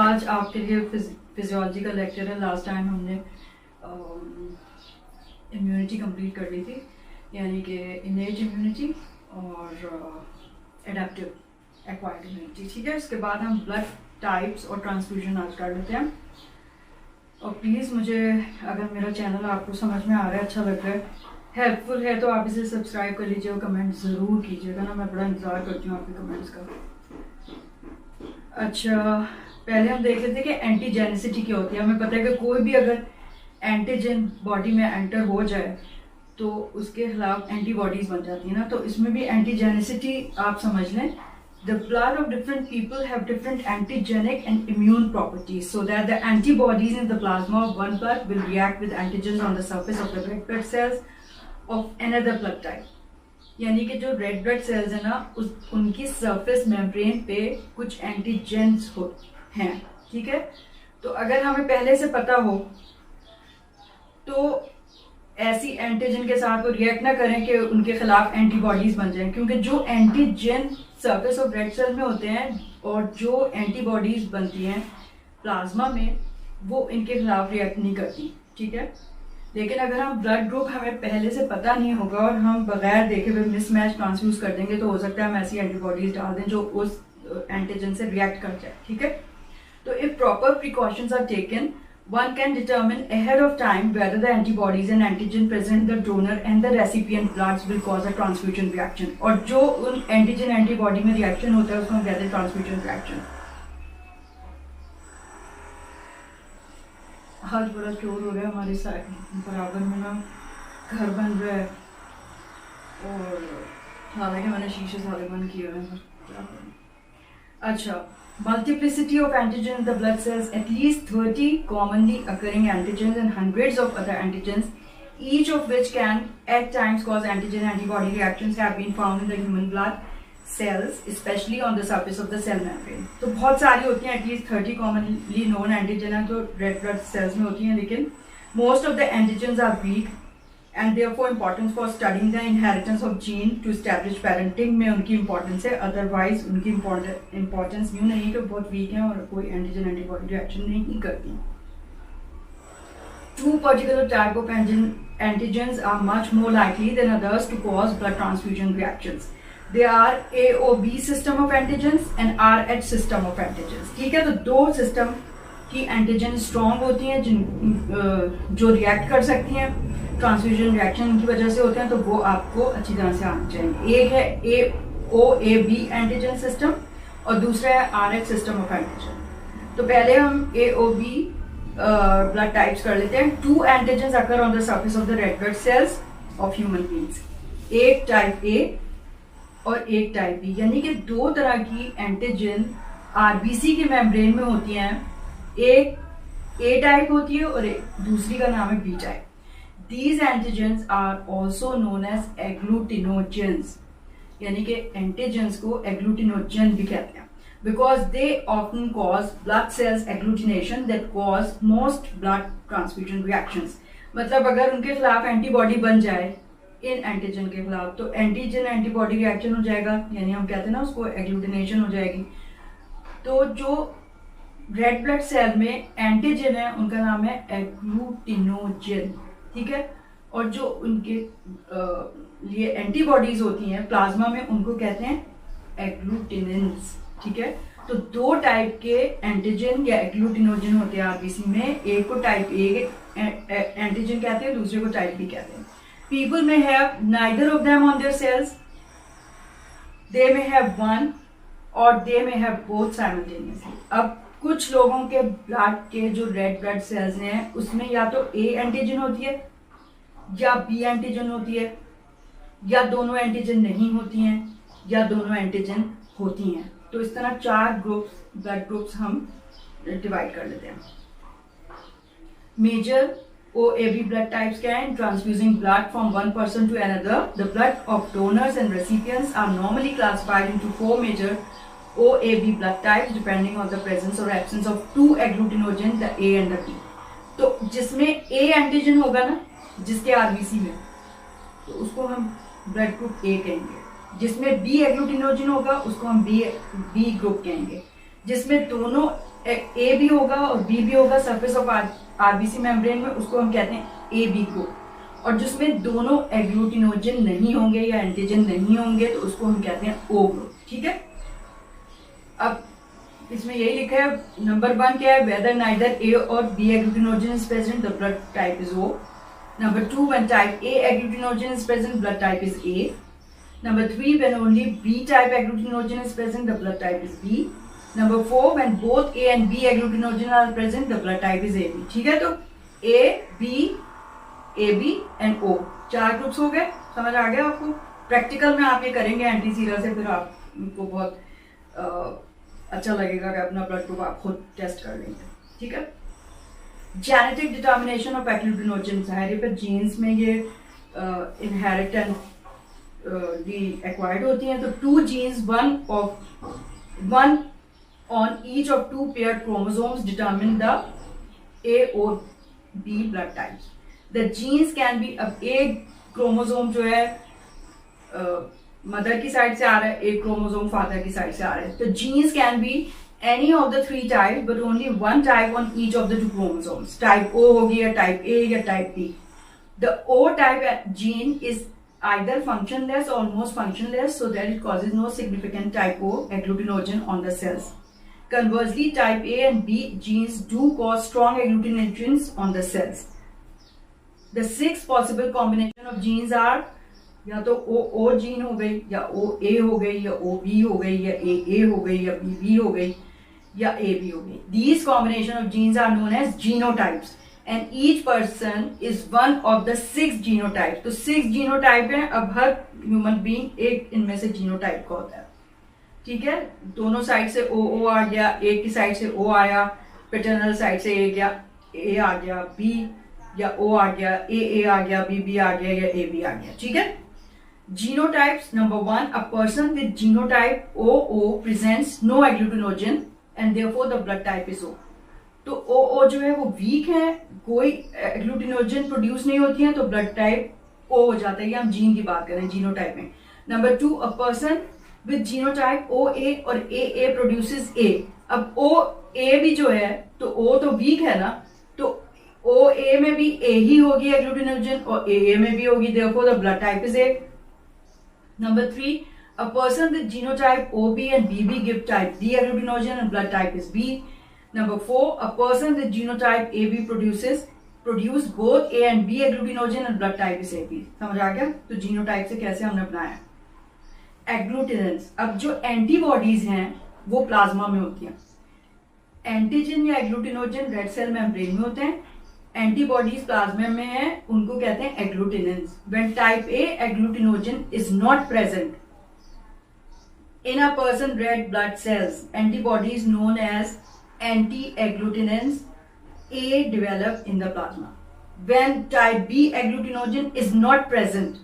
आज आपके लिए फिजियोलॉजी का लेक्चर है। लास्ट टाइम हमने इम्यूनिटी कंप्लीट कर ली थी, यानी कि इनेट इम्यूनिटी और एडेप्टिव एक्वायर्ड इम्यूनिटी। ठीक है, इसके बाद हम ब्लड टाइप्स और ट्रांसफ्यूजन आज कर लेते हैं। और प्लीज़ मुझे, अगर मेरा चैनल आपको समझ में आ रहा है, अच्छा लग रहा है, हेल्पफुल है, तो आप इसे सब्सक्राइब कर लीजिए और कमेंट ज़रूर कीजिएगा ना। मैं बड़ा इंतज़ार करती हूँ आपके कमेंट्स का। अच्छा, पहले हम देख लेते हैं कि एंटीजेनिसिटी क्या होती है। हमें पता है कि कोई भी अगर एंटीजन बॉडी में एंटर हो जाए तो उसके खिलाफ एंटीबॉडीज़ बन जाती है ना। तो इसमें भी एंटीजेनिसिटी आप समझ लें। The blood of different people have different antigenic and immune properties, so that the antibodies in the plasma of one blood will react with antigens on the surface of the red blood cells of another blood type. यानी कि जो red blood sales है ना, उनकी surface membrane पे कुछ antigens हैं। ठीक है, तो अगर हमें पहले से पता हो तो ऐसी एंटीजन के साथ वो रिएक्ट ना करें कि उनके खिलाफ एंटीबॉडीज बन जाएं, क्योंकि जो antigen surface of red cell में होते हैं और जो एंटीबॉडीज बनती हैं प्लाज्मा में, वो इनके खिलाफ रिएक्ट नहीं करती। ठीक है, लेकिन अगर हम ब्लड ग्रुप हमें पहले से पता नहीं होगा और हम बगैर देखे हुए मिसमैच ट्रांसफ्यूज कर देंगे, तो हो सकता है हम ऐसी एंटीबॉडीज डाल दें जो उस एंटीजन से रिएक्ट कर जाए। ठीक है, तो if proper precautions are taken, one can determine ahead of time whether the antibodies and antigen present in the donor and the recipient bloods will cause a transfusion reaction। और जो उन antigen antibody में reaction होता है उसको हम कहते हैं ट्रांसफ्यूजन रिएक्शन। आज बड़ा शोर हो रहा है हमारे साइड बराबर में ना, घर बन रहा है और हालांकि मैंने शीशे सारे बंद किए हुए हैं। अच्छा, multiplicity of antigen in the blood cells, at least 30 commonly occurring antigens and hundreds of other antigens, each of which can at times cause antigen-antibody reactions, have been found in the human blood cells, especially on the surface of the cell membrane। तो बहुत सारी होती हैं, at least 30 commonly known antigen है तो red blood cells में होती हैं, लेकिन most of the antigens are weak and therefore important for studying the inheritance of gene to establish parenting में उनकी importance है। otherwise उनकी importance यूँ नहीं कि बहुत weak हैं और कोई antigen antibody reaction नहीं करती। Two particular type of antigens are much more likely than others to cause blood transfusion reactions. They are AOB system of antigens and RH system of antigens। ठीक है, तो दो system की antigen strong होती हैं जो रिएक्ट कर सकती हैं, ट्रांसफ्यूजन रिएक्शन की वजह से होते हैं, तो वो आपको अच्छी तरह से आना चाहिए। एक है AOAB एंटीजन सिस्टम और दूसरा है RH सिस्टम ऑफ एंटीजन। तो पहले हम AOB ब्लड टाइप्स कर लेते हैं। Two antigens occur on the surface of the red blood cells of human beings, एक टाइप A और एक टाइप B, यानी कि दो तरह की एंटीजन RBC के मेम्ब्रेन में होती हैं। एक A टाइप होती है और एक दूसरी का नाम है B type. These antigens are also known as agglutinogens, यानी कि एंटीजेंस को एग्लूटिनोजन भी कहते हैं, because they often cause blood cells agglutination that cause most blood transfusion reactions। मतलब अगर उनके खिलाफ एंटीबॉडी बन जाए इन एंटीजन के खिलाफ, तो एंटीजन एंटीबॉडी रिएक्शन हो जाएगा, यानी हम कहते हैं ना उसको एग्लूटिनेशन हो जाएगी। तो जो रेड ब्लड सेल में एंटीजन है उनका नाम है एग्लूटिनोजन। ठीक है, और जो उनके लिए एंटीबॉडीज होती हैं प्लाज्मा में, उनको कहते हैं एग्लूटिनिन्स। ठीक है, तो दो टाइप के एंटीजन या एग्लूटिनोजन होते हैं आरबीसी में। एक को टाइप ए एंटीजन कहते हैं, दूसरे को टाइप बी कहते हैं। People may have neither of them on their cells, they may have one और दे में हैव बोथ साइमल्टेनियसली। अब कुछ लोगों के ब्लड के जो रेड ब्लड सेल्स हैं उसमें या तो ए एंटीजन होती है या बी एंटीजन होती है, या दोनों एंटीजन नहीं होती हैं, या दोनों एंटीजन होती हैं। तो इस तरह चार ग्रुप्स, ब्लड ग्रुप्स हम डिवाइड कर लेते हैं। मेजर OAB ब्लड टाइप्स क्या हैं? Transfusing blood from one person to another. The blood of donors and recipients are normally classified into four major OAB blood types depending on the presence or absence of two agglutinogen, the A and the B। तो जिसमें A antigen होगा ना, जिसके RBC में, तो उसको हम blood group A कहेंगे। जिसमें B एग्लूटिनोजन होगा उसको हम B ग्रुप कहेंगे। जिसमें दोनों ए भी होगा और बी भी होगा सरफेस ऑफ आरबीसी मेम्ब्रेन में, उसको हम कहते हैं ए बी ग्रुप। और जिसमें दोनों एग्लूटिनोजन नहीं होंगे या एंटीजन नहीं होंगे तो उसको हम कहते हैं ओ ग्रुप। ठीक है, अब इसमें यही लिखा है नंबर 1 क्या है, weather neither A or B agglutinogen is present the blood type is O. Number 2 when type A agglutinogen is present blood type is A. Number 3 when only B type agglutinogen is present the blood type is B. Number 4 when both A and B agglutinogen are present the blood type is AB। ठीक है, तो A, B, AB and O 4 groups हो गए। समझ आ गया आपको? Practical में आप ये करेंगे एंटी सीरा से, फिर आपको बहुत अच्छा लगेगा कि अपना ब्लड ग्रुप आप खुद टेस्ट कर लेंगे। ठीक है, जेनेटिक डिटर्मिनेशन ऑफ एग्लूटिनोजन है, पर जीन्स में ये इनहेरिट एंड एक्वायर्ड होती हैं। तो 2 genes, one on each of 2 paired chromosomes determine the A or B blood types. The genes can be, अब एक क्रोमोसोम जो है मदर की साइड से आ रहा है, एक क्रोमोसोम फादर की साइड से आ रहा है, तो genes can be any of the 3 types but only one type on each of the 2 chromosomes. Type O होगी या टाइप A या type B। The O type gene is either functionless or almost functionless so that it causes no significant type O agglutinogen on the cells. Conversely, type A and B genes do cause strong agglutinogens on the cells. The 6 possible combination of genes are या तो O gene हो गई या OA हो गई या OB हो गई या AA हो गई या BB हो गई या AB हो गई। These combination of genes are known as genotypes. And each person is one of the 6 genotypes. तो 6 जीनोटाइप है। अब हर ह्यूमन बीइंग एक इनमें से जीनोटाइप का होता है। ठीक है, दोनों साइड से ओ आ गया, एक की साइड से ओ आया, पैटर्नल साइड से ए आ गया, बी या ओ आ गया, ए आ गया, बी आ गया या ए बी आ गया। ठीक है, genotypes number 1, a person with genotype O presents no agglutinogen and therefore the blood type is O. तो ओ जो है वो वीक है, कोई एग्लूटिनोजन प्रोड्यूस नहीं होती है, तो ब्लड टाइप ओ हो जाता है। ये हम जीन की बात करें, जीनोटाइप में। Number 2, a person with genotype O A or A produces ए। अब ओ ए भी जो है तो ओ तो वीक है ना, तो ओ ए में भी ए ही होगी एग्लूटिनोजन और ए में भी होगी, therefore the blood type is A. Number 3, a person with genotype O B and B B give type B agglutinogen and blood type is B. Number 4, a person with genotype AB produce both A and B agglutinogen and blood type is AB। समझ आ गया? तो genotype से कैसे हमने बनाया एग्लूटिनेंस। अब जो antibodies हैं वो प्लाज्मा में होती हैं। एंटीजन या एग्लूटिनोजन रेड सेल मेम्ब्रेन में होते हैं, एंटीबॉडीज प्लाज्मा में है, उनको कहते हैं एग्लूटिनेंस। When type A agglutinogen is not present in a person red blood cells, antibodies known as anti-agglutinins A develop in the plasma. When type B agglutinogen is not present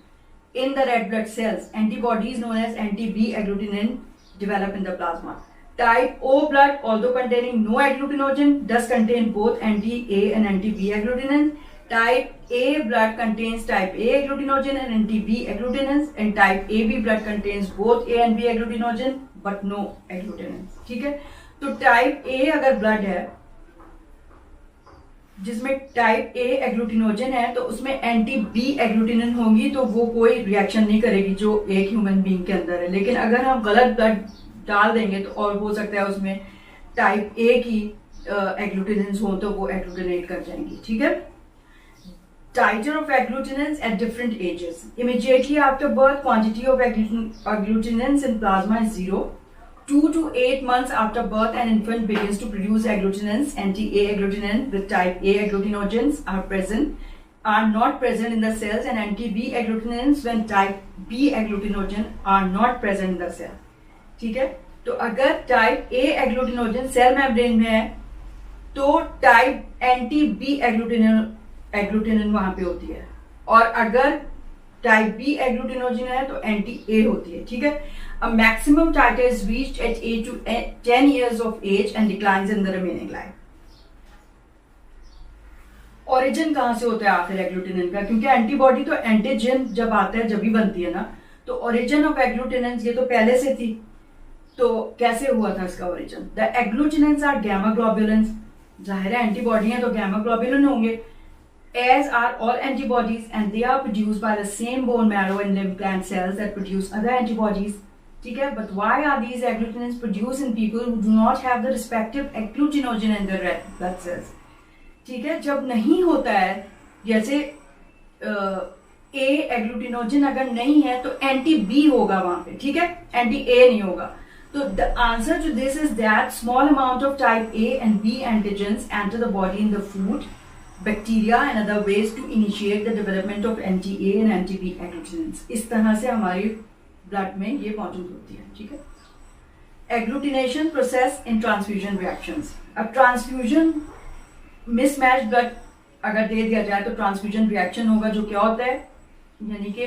in the red blood cells, antibodies known as anti-B agglutinin develop in the plasma. Type O blood, although containing no agglutinogen, does contain both anti-A and anti-B agglutinins. Type A blood contains type A agglutinogen and anti-B agglutinins, and type AB blood contains both A and B agglutinogen but no agglutinins। ठीक है, तो type A अगर blood है जिसमें type A एग्लूटिनोजन है तो उसमें anti B agglutinin होंगी, तो वो कोई रिएक्शन नहीं करेगी जो एक ह्यूमन बीइंग के अंदर है। लेकिन अगर हम गलत ब्लड डाल देंगे तो और हो सकता है उसमें टाइप ए की एग्लूटिनिन्स हो तो वो एग्लूटिनेट कर जाएंगी। ठीक है, titer of agglutinins at different ages. Immediately after birth, quantity of agglutinins in plasma is 0. 2 to 8 months after birth, an infant begins to produce agglutinins. Anti-A agglutinin with type A agglutinogens are not present in the cells, and anti-B agglutinins when type B agglutinogen are not present in the cell. ठीक है, तो अगर type A एग्लूटिनोजन cell membrane में है तो type anti B agglutinin वहां पे होती है, और अगर टाइप बी एग्लूटिनोजन है तो एंटी ए होती है। ठीक है, a maximum titer is reached at 8 to 10 years of age and declines in the remaining life. Origin कहां से होता है आखिर एग्लूटिनिन का? क्योंकि एंटीबॉडी तो एंटीजन जब आता है जब भी बनती है ना, तो ओरिजिन ऑफ एग्लूटिनिन ये तो पहले से थी। तो कैसे हुआ था इसका origin? The agglutinins are gamma globulins, जाहिर है एंटीबॉडी है तो गैमा ग्लोबुलिन होंगे, as are all antibodies, and they are produced by the same bone marrow and lymph gland cells that produce other antibodies. ठीक है, but why are these agglutinins produced in people who do not have the respective agglutinogen in their red blood cells? ठीक है, जब नहीं होता है, जैसे ए एग्लूटिनोजन अगर नहीं है तो एंटी बी होगा वहां पे, ठीक है, एंटी ए नहीं होगा. तो the answer to this is that small amount of type A and B antigens enter the body in the food, bacteria and other ways to initiate the development of anti A and anti B agglutinins. इस तरह से हमारी blood में ये मौजूद होती है. ठीक है, agglutination process in transfusion reactions. अब ट्रांसफ्यूजन मिसमैच ब्लड अगर दे दिया जाए तो ट्रांसफ्यूजन रिएक्शन होगा, जो क्या होता है, यानी कि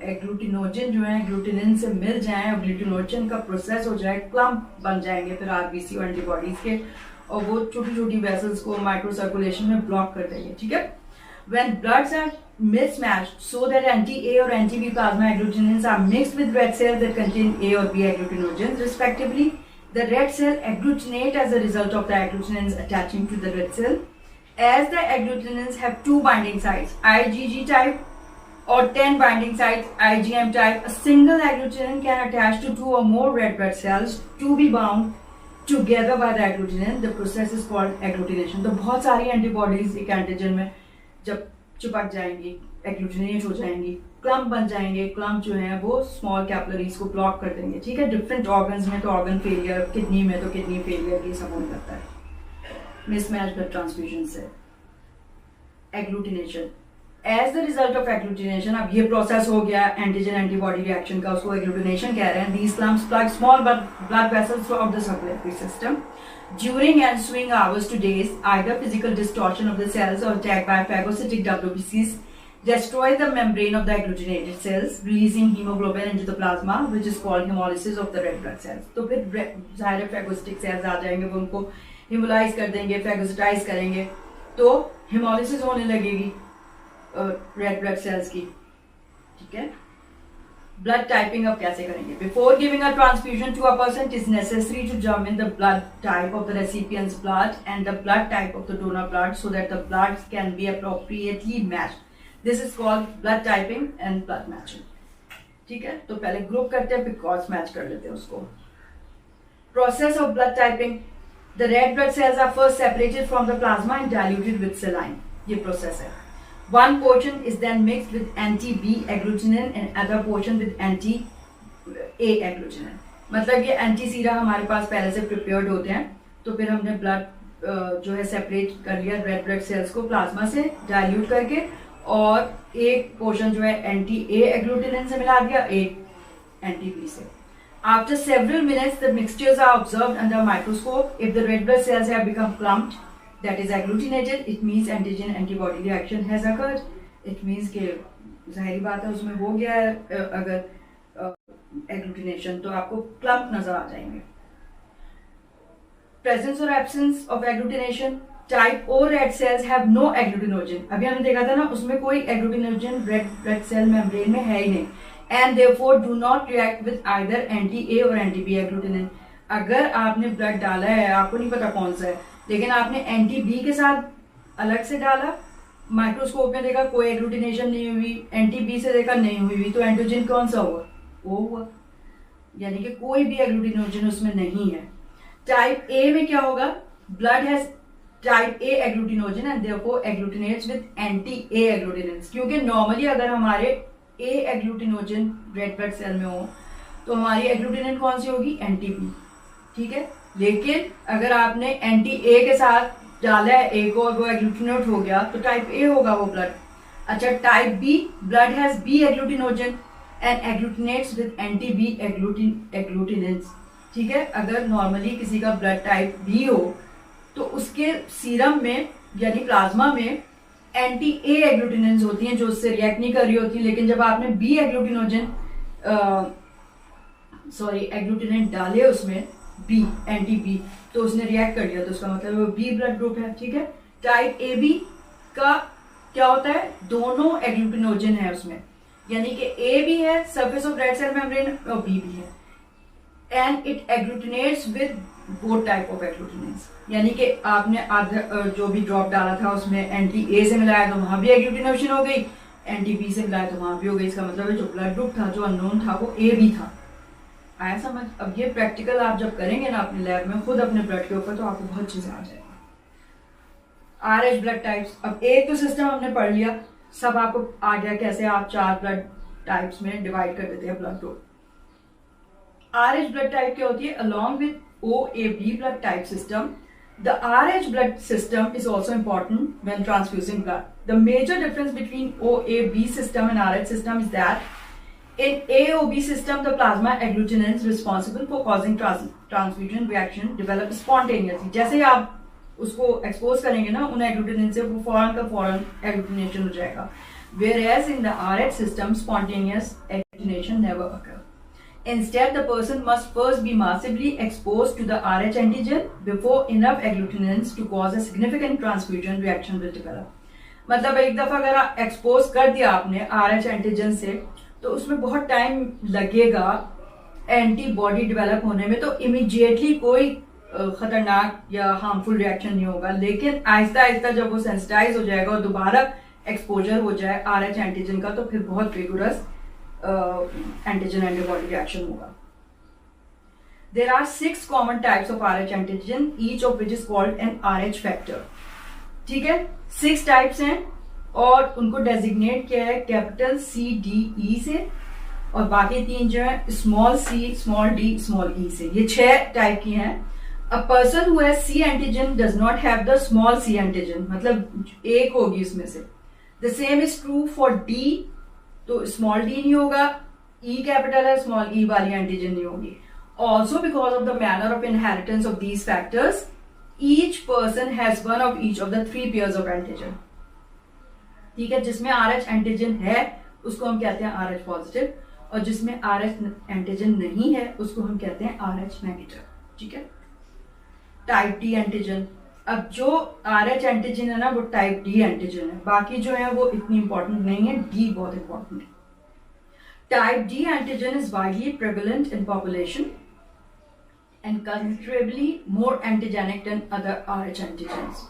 एग्लूटिनोजन जो है ग्लूटिनिन से मिल जाए, ग्लूटिनोजन का प्रोसेस हो जाए, क्लम्प बन जाएंगे फिर आरबीसी और एंटीबॉडीज के, और वो छोटी छोटी वेसल्स को माइक्रो सर्कुलेशन में ब्लॉक कर देंगे. ठीक है, when bloods are mismatched so that anti-A or anti-B plasma agglutinins are mixed with red cells that contain A or B agglutinogens respectively, the red cell agglutinate as a result of the agglutinins attaching to the red cell. As the agglutinins have two binding sites, IgG type or 10 binding sites, IgM type, a single agglutinin can attach to two or more red blood cells to be bound together by the agglutinin. The process is called agglutination. तो बहुत सारी antibodies एक antigen में जब चिपक जाएंगी, agglutinate हो जाएंगी, क्लम्प बन जाएंगे. क्लम्प जो है वो स्मॉल कैपिलरीज को ब्लॉक कर देंगे. ठीक है, डिफरेंट ऑर्गन्स में तो ऑर्गन फेलियर, किडनी में तो किडनी फेलियर, ये सब होने लगता है मिसमैच ब्लड ट्रांसफ्यूजन से. Agglutination as the result of agglutination, अब ये प्रोसेस हो गया एंटीजन एंटीबॉडी रिएक्शन का, उसको एग्लूटिनेशन कह रहे हैं. These clumps plug small blood vessels through out the circulatory system during ensuing hours to days. Either physical distortion of the cells or attack by phagocytic WBCs destroy the membrane of the agglutinated cells, releasing hemoglobin into the plasma, which is called hemolysis of the red blood cells. तो फिर ज़ाहिर phagocytic cells आ जाएंगे, वो उनको hemolyze कर देंगे, phagocytize करेंगे, तो hemolysis होने लगेगी red blood cells की. ठीक है, ब्लड टाइपिंग अब कैसे करेंगे? Before giving a transfusion to a person, it is necessary to determine the blood type of the recipients blood and the blood type of the donor blood so that the blood can be appropriately matched. This is called blood typing and blood matching. ठीक है, तो पहले group करते हैं, फिर cross match कर लेते हैं उसको. Process of blood typing. The red blood cells are first separated from the plasma and diluted with saline. ये प्रोसेस है. One portion is then mixed with anti-B agglutinin and other portion with anti-A agglutinin. मतलब ये anti सीरा हमारे पास पहले से prepared होते हैं, तो फिर हमने ब्लड जो है सेपरेट कर लिया रेड ब्लड सेल्स को प्लाज्मा से डाइल्यूट करके, और एक पोर्शन जो है एंटी-A agglutinin से मिला दिया, एक एंटी-B से. After several minutes, the mixtures are observed under a microscope. If the red blood cells have become clumped, that is agglutinated, it means antigen antibody reaction has occurred. It means कि जाहिर बात है उसमें हो गया है अगर agglutination, तो आपको clump नजर आ जाएंगे. Presence or absence of agglutination. Type O red cells have no agglutinogen. अभी हमने देखा था ना, उसमें कोई agglutinogen red blood cell membrane में है ही नहीं, and therefore do not react with either anti-A or anti-B agglutinin. अगर आपने ब्लड डाला है, आपको नहीं पता कौन सा है, लेकिन आपने एंटी बी के साथ अलग से डाला, माइक्रोस्कोप में देखा कोई एग्लूटिनेशन नहीं हुई, एंटी बी से देखा नहीं हुई, तो एंटीजन कौन सा हुआ? वो हुआ, यानी कि कोई भी एग्लूटिनोजन उसमें नहीं है. टाइप ए में क्या होगा? Blood has type A agglutinogen and therefore agglutinates with anti A agglutinins. क्योंकि नॉर्मली अगर हमारे A agglutinogen red blood cell में हो तो हमारी एग्लूटिनेंट कौन सी होगी? Anti B. ठीक है, लेकिन अगर आपने एंटी ए के साथ डाला है ए को और वो एग्लूटिनेट हो गया तो टाइप ए होगा वो ब्लड. अच्छा, type B, blood has B agglutinogen and agglutinates with anti B agglutinins. ठीक है, अगर नॉर्मली किसी का ब्लड टाइप बी हो तो उसके सीरम में यानी प्लाज्मा में एंटी ए एग्लूटिनेंट्स होती हैं जो उससे रिएक्ट नहीं कर रही होती, लेकिन जब आपने बी एग्लूटिनोजन एग्लूटिनेंट डाले उसमें बी एंटी बी, तो उसने रिएक्ट कर लिया, तो उसका मतलब वो बी ब्लड ग्रुप है. ठीक है, टाइप ए बी का क्या होता है? दोनों एग्लूटिनोजन है उसमें, यानी कि ए भी है surface of red cell membrane और बी भी है. And it agglutinates with both type of agglutinins, यानी कि आपने आधा जो भी ड्रॉप डाला था उसमें एंटी ए से मिलाया तो वहां भी एग्लूटिनेशन हो गई, एंटी बी से मिलाया तो वहां भी हो गई। इसका मतलब है जो ब्लड ग्रुप था जो अननोन था वो ए भी था। आया समझ? अब ये प्रैक्टिकल आप जब करेंगे ना अपने लैब में खुद अपने ब्लड के ऊपर तो आपको बहुत चीजें आ जाएगी। RH ब्लड टाइप्स, अब एक तो सिस्टम हमने पढ़ लिया, सब आपको आ गया कैसे आप 4 ब्लड टाइप्स में डिवाइड कर देते हैं blood group. RH blood type क्या होती है? Along with OAB blood type system, the RH blood system is also important when transfusing blood. The major difference between OAB system and RH system is that in AOB system the plasma agglutinins responsible for causing transfusion reaction develop spontaneously. जैसे ही आप उसको expose करेंगे ना उन agglutinin से, वो फौरन का फौरन एग्लूटिनेशन हो जाएगा। Whereas in the RH system spontaneous agglutination never occurs. Instead, the person must first be massively exposed to the RH antigen before enough agglutinins to cause a significant transfusion reaction will develop. मतलब एक दफा अगर expose कर दिया आपने RH antigen से तो उसमें बहुत टाइम लगेगा एंटीबॉडी डेवलप होने में, तो इमीडिएटली कोई खतरनाक या हार्मफुल रिएक्शन नहीं होगा। लेकिन आहिस्ता आहिस्ता जब वो सेंसिटाइज हो जाएगा और दोबारा एक्सपोजर हो जाए RH एंटीजन का तो फिर बहुत विगुरस antigen antibody reaction होगा। There are 6 common types of RH antigen, each of which is called an RH factor. ठीक है, 6 टाइप्स हैं और उनको डेजिग्नेट किया है कैपिटल CDE से, और बाकी 3 जो है small c, small d, small e से। ये 6 टाइप की हैं। A person who has C antigen does not have the small c antigen, मतलब एक होगी उसमें से। The same is true for D, तो स्मॉल डी नहीं होगा, ई कैपिटल है, स्मॉल ई वाली एंटीजन नहीं होगी। Also because of the manner of inheritance of these factors each person has one of each of the 3 pairs of antigen. ठीक है, जिसमें RH एंटीजन है उसको हम कहते हैं RH पॉजिटिव, और जिसमें RH एंटीजन नहीं है उसको हम कहते हैं RH नेगेटिव। ठीक है, टाइप डी एंटीजन, अब जो RH एंटीजन है ना वो टाइप डी एंटीजन है, बाकी जो है वो इतनी इंपॉर्टेंट नहीं है, डी बहुत इंपॉर्टेंट है। Type D antigen is widely prevalent in population and considerably more antigenic than other RH antigens.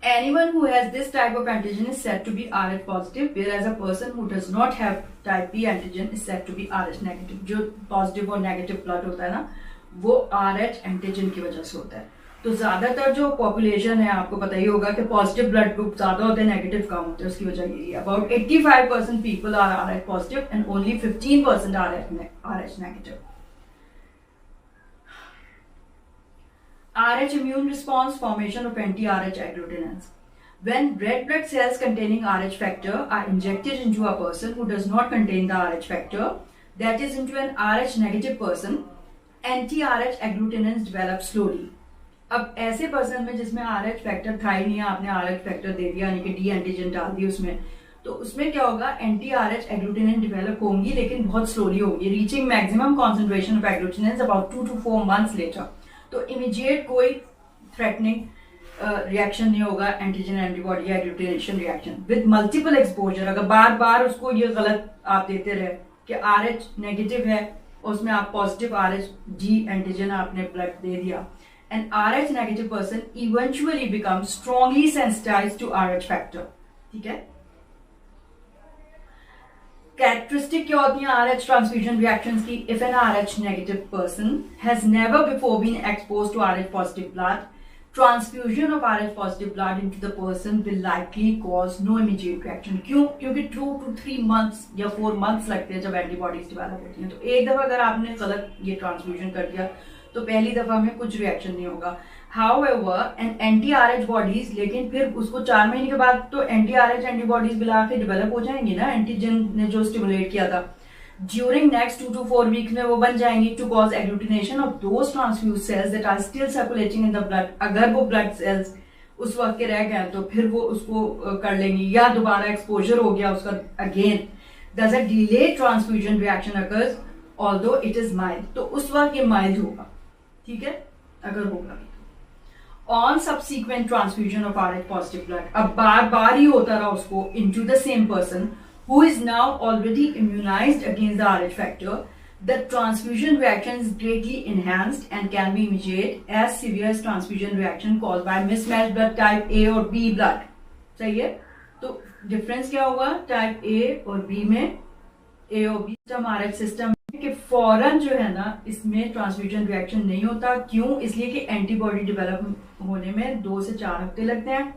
Anyone who has this type of antigen is said to be RH positive, whereas a person who does not have type B antigen is said to be RH negative. जो positive और negative blood होता है ना वो RH antigen की वजह से होता है। तो ज्यादातर जो पॉपुलेशन है आपको पता ही होगा कि पॉजिटिव ब्लड ग्रुप ज्यादा होते हैं, नेगेटिव कम होते हैं। उसकी वजह यही है, about 85% people are RH positive and only 15% are RH negative. RH immune response, formation of anti-RH agglutinins. When red blood cells containing RH factor are injected into a person who does not contain the RH factor, that is into an RH negative person, anti-RH agglutinins develop slowly. अब ऐसे person में जिसमें RH factor था ही नहीं, आपने RH factor दे दिया यानी कि डी एंटीजन डाल दी उसमें, तो उसमें क्या होगा, एंटी RH एग्लूटिनिन डेवलप होंगी लेकिन बहुत स्लोली होगी, reaching maximum concentration of agglutinins about 2 to 4 months later. तो इमीडिएट कोई थ्रेटनिंग रिएक्शन नहीं होगा, antigen antibody agglutination reaction with multiple exposure. अगर बार बार उसको ये गलत आप देते रहे कि RH नेगेटिव है और उसमें आप पॉजिटिव RH जी एंटीजन आपने ब्लड दे दिया, an RH negative person eventually becomes strongly sensitized to RH factor। ठीक है, कैरेक्टरिस्टिक क्या होती है RH ट्रांसफ्यूजन रिएक्शंस की? If an RH negative person has never before been exposed to RH positive blood, transfusion of RH positive blood into the person will likely cause no immediate reaction. क्यों? क्योंकि 2 to 3 months या 4 months लगते हैं जब antibodies develop होती हैं। तो एक दफा अगर आपने गलत ये ट्रांसफ्यूजन कर दिया तो पहली दफा में कुछ रिएक्शन नहीं होगा। However, an anti-RH बॉडीज, लेकिन फिर उसको 4 महीने के बाद तो anti-RH एंटीबॉडीज मिला के डेवलप हो जाएंगी ना, एंटीजन ने जो स्टिमुलेट किया था। ड्यूरिंग नेक्स्ट 2 to 4 weeks में वो बन जाएंगी to cause agglutination of those transfuse cells that are still circulating in the blood. अगर वो ब्लड सेल्स उस वक्त के रह गए तो फिर वो उसको कर लेंगी, या दोबारा एक्सपोजर हो गया उसका again, thus a delayed transfusion reaction occurs although it is mild, तो उस वक्त ये माइल्ड होगा। ठीक है, अगर होगा on subsequent transfusion of RH positive blood, अब बार बार ही होता रहा उसको into the same person who is now already immunised against the RH factor, The transfusion reaction is greatly enhanced and can be immediate as severe as transfusion reaction caused by mismatched blood type A और B blood. सही है? तो difference क्या होगा type A or B में? ए or B system RH system के फौरन जो है ना इसमें ट्रांसफ्यूजन रिएक्शन नहीं होता. क्यों? इसलिए कि एंटीबॉडी डेवलप होने में 2 से 4 हफ्ते लगते हैं.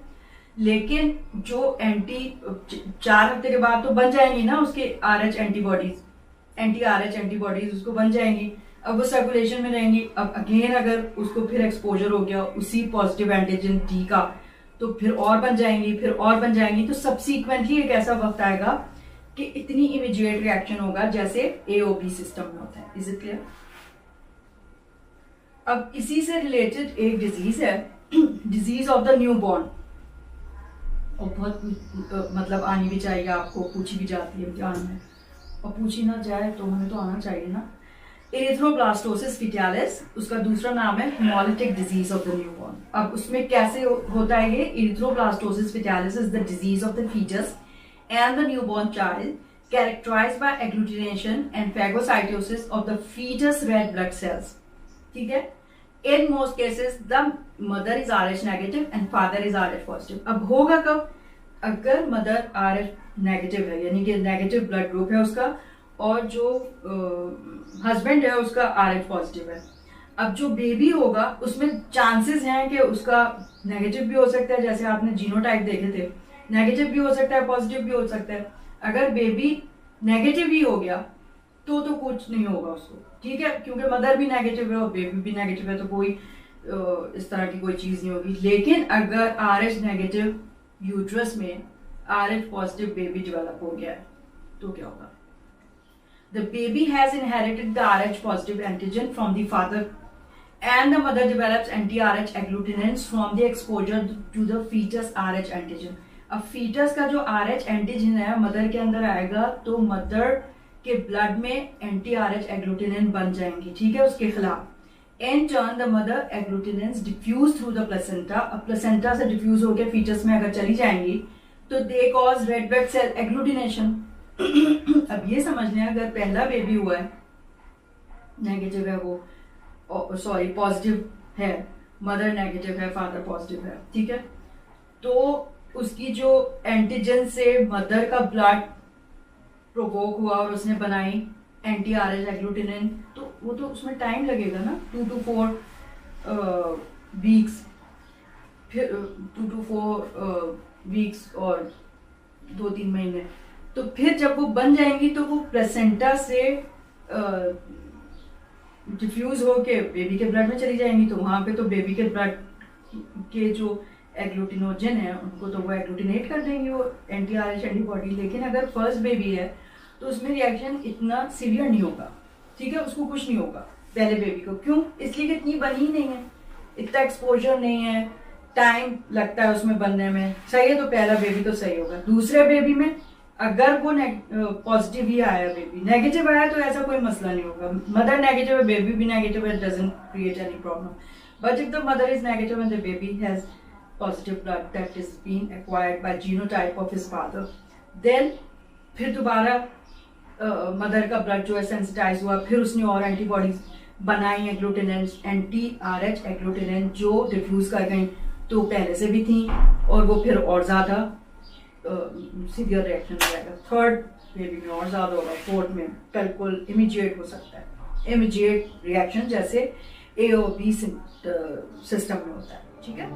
लेकिन जो 4 हफ्ते के बाद तो बन जाएंगी ना उसके RH antibodies, anti RH antibodies उसको बन जाएंगी. अब वो सर्कुलेशन में रहेंगी. अब अगेन अगर उसको फिर एक्सपोजर हो गया उसी पॉजिटिव एंटीजन टी का तो फिर और बन जाएंगी, फिर और बन जाएंगी. तो सबसीक्वेंटली एक ऐसा वक्त आएगा कि इतनी इमीडिएट रिएक्शन होगा जैसे एओबी सिस्टम में होता है. Is it clear? अब इसी से रिलेटेड एक डिजीज है, disease of the new born. और बहुत मतलब आनी भी चाहिए आपको, पूछी भी जाती है इम्तिहान में, और पूछी ना जाए तो हमें तो आना चाहिए ना. एरिथ्रोब्लास्टोसिस फिटालिस, उसका दूसरा नाम है haemolytic disease of the newborn. अब उसमें कैसे होता है ये? Erythroblastosis fetalis is the disease of the fetus and the newborn child characterised by agglutination and phagocytosis of the fetus red blood cells. ठीक है? In most cases the mother is RH negative and father is RH positive. अब होगा कब? अगर mother RH negative है यानी कि negative blood group है उसका, और जो हस्बैंड है उसका RH पॉजिटिव है. अब जो बेबी होगा उसमें चांसेस हैं कि उसका नेगेटिव भी हो सकता है, जैसे आपने जीनोटाइप देखे थे, नेगेटिव भी हो सकता है, पॉजिटिव भी हो सकता है. अगर बेबी नेगेटिव ही हो गया तो कुछ नहीं होगा उसको. ठीक है? क्योंकि मदर भी नेगेटिव है और बेबी भी नेगेटिव है तो कोई इस तरह की कोई चीज नहीं होगी. लेकिन अगर RH नेगेटिव यूट्रस में RH पॉजिटिव बेबी डेवलप हो गया है तो क्या होगा? The baby has inherited the RH positive antigen from the father and the mother develops anti-RH agglutinins from the exposure to the fetus RH antigen. अब fetus का जो RH antigen है मदर के अंदर आएगा तो मदर के ब्लड में anti-RH agglutinin बन जाएंगी. ठीक है? उसके खिलाफ. In turn the mother agglutinins diffuse through the placenta. अब placenta से diffuse होकर fetus में अगर चली जाएंगी तो they cause red blood cell agglutination. अब ये समझ लें अगर पहला बेबी हुआ है नेगेटिव है वो, सॉरी पॉजिटिव है, मदर नेगेटिव है, फादर पॉजिटिव है. ठीक है? तो उसकी जो एंटीजन से मदर का ब्लड प्रोवोक हुआ और उसने बनाई एंटी RH एग्लूटिनिन, तो वो तो उसमें टाइम लगेगा ना, 2 to 4 वीक्स, फिर 2 to 4 वीक्स और 2-3 महीने. तो फिर जब वो बन जाएंगी तो वो प्लेसेंटा से डिफ्यूज होके बेबी के ब्लड में चली जाएंगी. तो वहां पे तो बेबी के ब्लड के जो एग्लूटिनोजन है उनको तो वो एग्लूटिनेट कर देंगे वो एंटी RH एंटीबॉडी. लेकिन अगर फर्स्ट बेबी है तो उसमें रिएक्शन इतना सीवियर नहीं होगा. ठीक है? उसको कुछ नहीं होगा पहले बेबी को. क्यों? इसलिए कि इतनी बनी ही नहीं है, इतना एक्सपोजर नहीं है, टाइम लगता है उसमें बनने में. सही है? तो पहला बेबी तो सही होगा. दूसरे बेबी में अगर वो पॉजिटिव ही आया, बेबी नेगेटिव आया तो ऐसा कोई मसला नहीं होगा. मदर नेगेटिव है, बेबी भी नेगेटिव है, doesn't create any problem. But if the mother is negative and the baby has positive blood that is been acquired by genotype of his father, then फिर दोबारा मदर का blood जो है sensitize हुआ, फिर उसने और एंटीबॉडीज बनाई एग्लूटिनिन, एंटी RH एग्लूटिनिन जो डिफ्यूज कर गई तो पहले से भी थी और वो फिर और ज्यादा सीवियर रिएक्शन हो जाएगा. थर्ड बेबी में और ज्यादा होगा, फोर्थ में बिल्कुल इमीडिएट हो सकता है. इमीडिएट रिएक्शन जैसे AOB सिस्टम में होता है. ठीक है?